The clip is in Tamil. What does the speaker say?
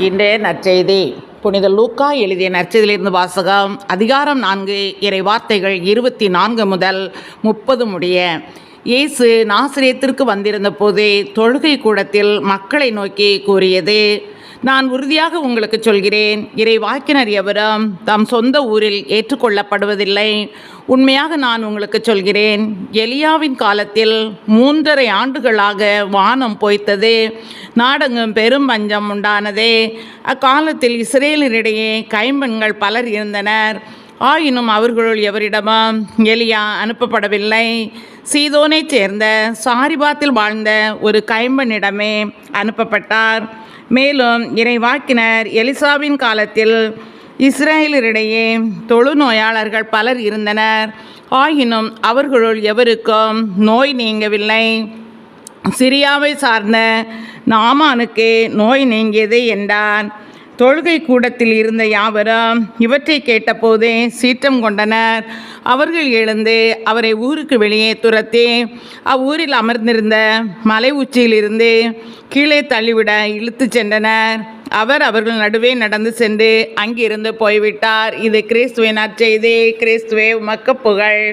இன்றைய நற்செய்தி புனித லூக்கா எழுதிய நற்செய்தியிலிருந்து வாசகம். அதிகாரம் 4, இறை வார்த்தைகள் 24 முதல் 30 முடிய. இயேசு நாசரேத்திற்கு வந்திருந்த போது தொழுகை கூடத்தில் மக்களை நோக்கி கூறியது: நான் உறுதியாக உங்களுக்கு சொல்கிறேன், இறைவாக்கினர் எவரும் தம் சொந்த ஊரில் ஏற்றுக்கொள்ளப்படுவதில்லை. உண்மையாக நான் உங்களுக்கு சொல்கிறேன், எலியாவின் காலத்தில் 3½ ஆண்டுகளாக வானம் பொய்த்தது, நாடெங்கும் பெரும் பஞ்சம் உண்டானது. அக்காலத்தில் இஸ்ரேலரிடையே கைம்பெண்கள் பலர் இருந்தனர். ஆயினும் அவர்களுள் எவரிடமும் எலியா அனுப்பப்படவில்லை. சீதோனைச் சேர்ந்த சாரிபாத்தில் வாழ்ந்த ஒரு கைம்பெண்ணிடமே அனுப்பப்பட்டார். மேலும் இறைவாக்கினர் எலிசாவின் காலத்தில் இஸ்ரேலரிடையே தொழுநோயாளர்கள் பலர் இருந்தனர். ஆயினும் அவர்களுள் எவருக்கும் நோய் நீங்கவில்லை. சிரியாவை சார்ந்த நாமானுக்கு நோய் நீங்கியது என்றார். தொழுகை கூடத்தில் இருந்த யாவரும் இவற்றை கேட்டபோதே சீற்றம் கொண்டனர். அவர்கள் எழுந்து அவரை ஊருக்கு வெளியே துரத்தி அவ்வூரில் அமர்ந்திருந்த மலை உச்சியிலிருந்து கீழே தள்ளிவிட இழுத்து சென்றனர். அவர் அவர்கள் நடுவே நடந்து சென்று அங்கிருந்து போய்விட்டார். இது கிறிஸ்துவின் நற்செய்தி. கிறிஸ்துவே உமக்கு புகழ்.